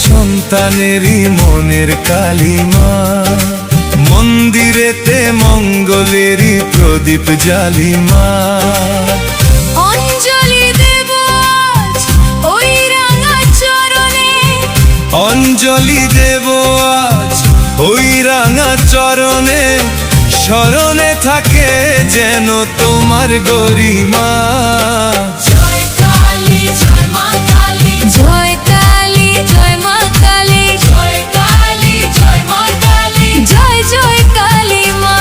সন্তানেরই মনের কালিমা, মন্দিরেতে মঙ্গলেরই প্রদীপ জ্বালিমা। অঞ্জলি দেব আজ ওই রাঙা চরণে, অঞ্জলি দেব আজ ওই রাঙা চরণে, স্মরণে থাকে যেন তোমার গরিমা। জয় কালী জয় মা কালী, জয় কালী জয় মা কালী, জয় কালী জয় মা কালী, জয় জয় কালী মা।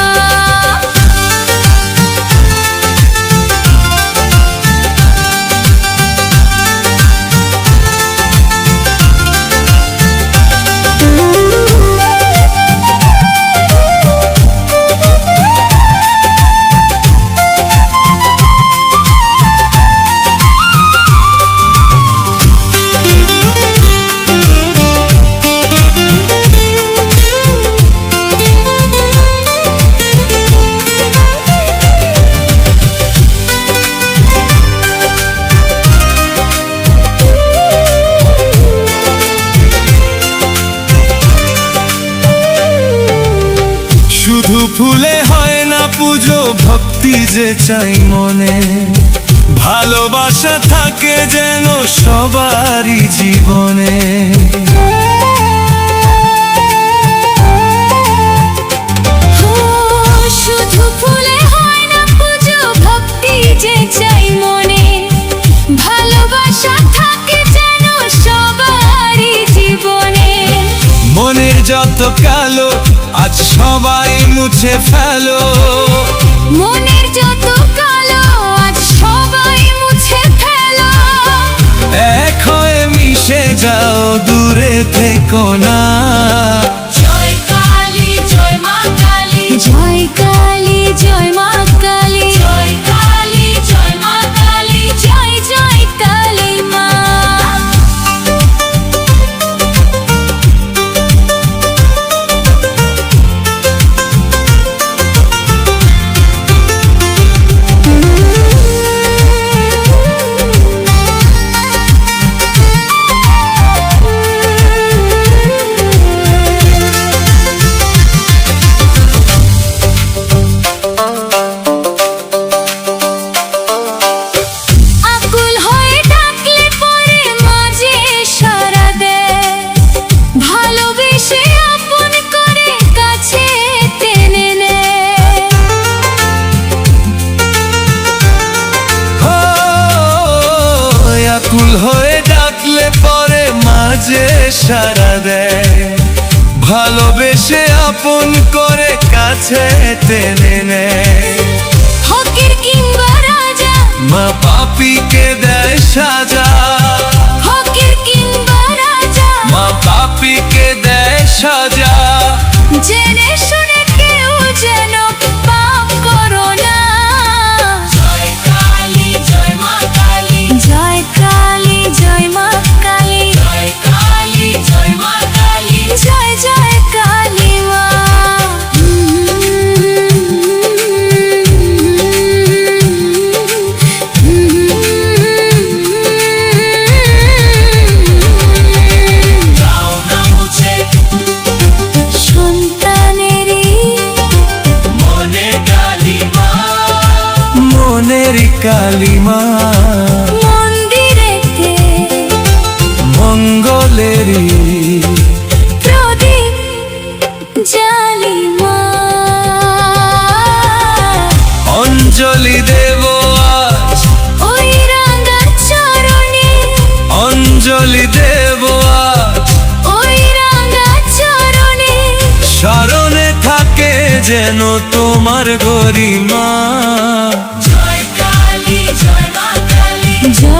শুধু ফুলে হয় না পুজো, ভক্তি যে চাই মনে, ভালোবাসা থাকে যেন সবারই জীবনে। শুধু ফুলে হয় না পুজো, ভক্তি যে চাই মনে, ভালোবাসা থাকে যেন সবারই জীবনে। মনের যত কালো আজ সবাই মুছে ফেলো, মনের যত কালো আজ সবাই মুছে ফেলো। এক হয়ে মিশে যাও, দূরে থেকো না। জয় কালী জয় মা কালী, জয় কালী জয় মা কালী, জয় কালী জয় মা কালী, জয় জয় কালী মা। আকুল হয়ে ডাকলে পরে মাঝে সাড়া দেয়, ভালোবেসে আপন করে কাছে টেনে নেয়। আকুল হয়ে ডাকলে পরে মাঝে সাড়া দেয়, ভালোবেসে আপন করে কাছে টেনে নেয়। ফকির কিংবা রাজা, মা পাপীকে দেয় সাজা, ফকির কিংবা রাজা, মা পাপীকে দেয় সাজা। জেনে শুনে কেউ যেন পাপ করো না। জয় কালী জয় মা কালী, জয় কালী জয় মা কালী, জয় কালী জয় মা কালী, জয় জয় কালী মা। দাও না মুছে সন্তানেরই মনে কালিমা, মনের কালিমা, মন্দিরেতে মঙ্গলেরই প্রদীপ জ্বালিমা। অঞ্জলি দেব আজ ওই রাঙা চরণে, অঞ্জলি দেব আজ ওই রাঙা চরণে, স্মরণে থাকে যেন তোমার গরিমা। জয় কালী জয় মা কালী, জয়